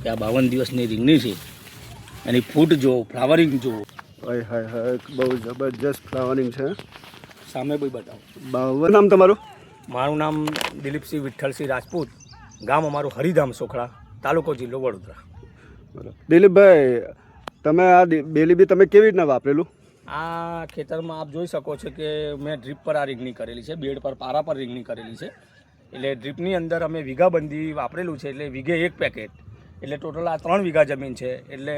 કે આ 52 દિવસની રીંગણી છે, એની ફૂટ જુઓ, ફ્લાવરિંગ જુઓ. હાય હાય હાય, બહુ જબરજસ્ત ફ્લાવરિંગ છે. સામે ભાઈ બતાવો. 52 નામ તમારું? મારું નામ દિલીપસિંહ વિઠ્ઠલસિંહ રાજપૂત, ગામ અમારું હરિધામ સોખડા, તાલુકો જિલ્લો વડોદરા. બરાબર. દિલીપભાઈ, તમે આ બેલીબી તમે કેવી રીતના વાપરેલું? આ ખેતરમાં આપ જોઈ શકો છો કે મેં ડ્રીપ પર આ રીંગણી કરેલી છે, બેડ પર પારા પર રીંગણી કરેલી છે. એટલે ડ્રીપની અંદર અમે વીઘાબંધી વાપરેલું છે, એટલે વીઘે 1 પેકેટ, એટલે ટોટલ આ 3 વીઘા જમીન છે, એટલે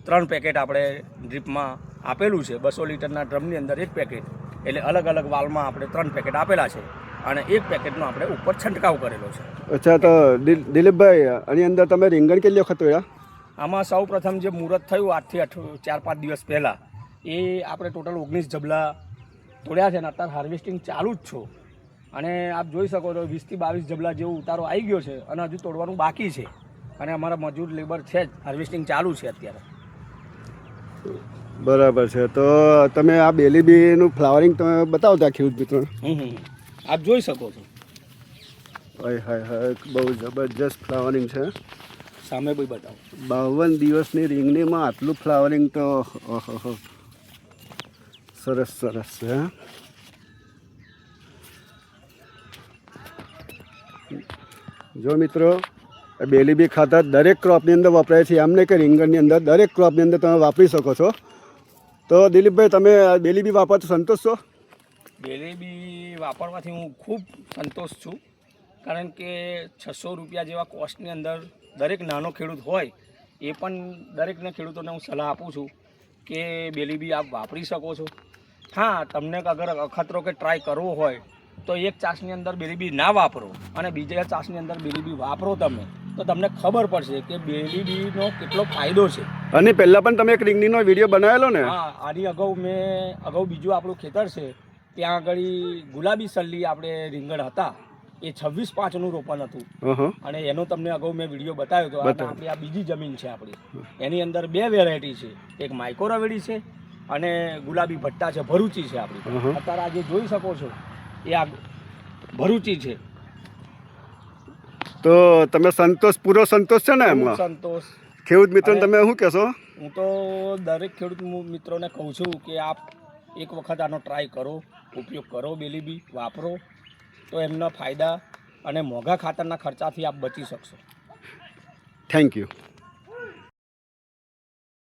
3 પેકેટ આપણે ડ્રીપમાં આપેલું છે. 200 લીટરના ડ્રમની અંદર 1 પેકેટ, એટલે અલગ અલગ વાલમાં આપણે 3 પેકેટ આપેલા છે, અને 1 પેકેટનો આપણે ઉપર છંટકાવ કરેલો છે. અચ્છા, તો દિલીપભાઈ, આની અંદર તમે રીંગણ કેટલી વખત તોડ્યા? આમાં સૌ પ્રથમ જે મુહૂર્ત થયું આજથી 4-5 દિવસ પહેલાં, એ આપણે ટોટલ 19 જબલા તોડ્યા છે, અને અત્યારે હાર્વેસ્ટિંગ ચાલુ જ છો. અને આપ જોઈ શકો છો 20 થી 22 જબલા જેવો ઉતારો આવી ગયો છે, અને હજુ તોડવાનું બાકી છે, અને અમારા મજૂર લેબર છે જ, હાર્વેસ્ટિંગ ચાલુ છે અત્યારે. બરાબર છે. તો તમે આ બેલીબીનું ફ્લાવરિંગ તમે બતાવો ત્યાં ખેડૂત મિત્રોને. આપ જોઈ શકો છો. હાય હાય હાય, બહુ જબરજસ્ત ફ્લાવરિંગ છે. સામે ભાઈ બતાવો. 52 દિવસની રીંગણીમાં આટલું ફ્લાવરિંગ તો ઓહો, સરસ સરસ છે. જો મિત્રો, બેલીબી ખાતર દરેક ક્રોપની અંદર વપરાય છે, એમ નહીં કે રીંગણની અંદર, દરેક ક્રોપની અંદર તમે વાપરી શકો છો. તો દિલીપભાઈ, તમે બેલીબી વાપરતો સંતોષ છો? બેલીબી વાપરવાથી હું ખૂબ સંતોષ છું, કારણ કે 600 રૂપિયા જેવા કોસ્ટની અંદર દરેક નાનો ખેડૂત હોય, એ પણ દરેકને ખેડૂતોને હું સલાહ આપું છું કે બેલીબી આપ વાપરી શકો છો. હા, તમને અગર અખતરો કે ટ્રાય કરવો હોય તો એક ચાસની અંદર બેલીબી ના વાપરો, અને બીજા ચાસની અંદર બેલીબી વાપરો તમે, તો તમને ખબર પડશે કે બેલીબીનો કેટલો ફાયદો છે. અને પહેલાં પણ તમે એક રીંગણીનો વિડીયો બનાવેલો ને? હા, આની અગાઉ બીજું આપણું ખેતર છે, ત્યાં આગળ ગુલાબી સલ્લી આપણે રીંગણ હતા, એ 26-5નું રોપણ હતું, અને એનો તમને અગાઉ મેં વિડીયો બતાવ્યો હતો. આપણી આ બીજી જમીન છે આપણી, એની અંદર 2 વેરાયટી છે, એક માઇકો રવેડી છે અને ગુલાબી ભટ્ટા છે, ભરૂચી છે આપણી. અત્યારે આજે જોઈ શકો છો એ આ ભરૂચી છે. તો તમે પૂરો સંતોષ છે ને એમાં? સંતોષ. ખેડૂત મિત્રોને તમે શું કહેશો? હું તો દરેક ખેડૂત મિત્રોને કહું છું કે આપ એક વખત આનો ટ્રાય કરો, ઉપયોગ કરો, બેલીબી વાપરો, તો એમના ફાયદા અને મોંઘા ખાતરના ખર્ચાથી આપ બચી શકશો. Thank you.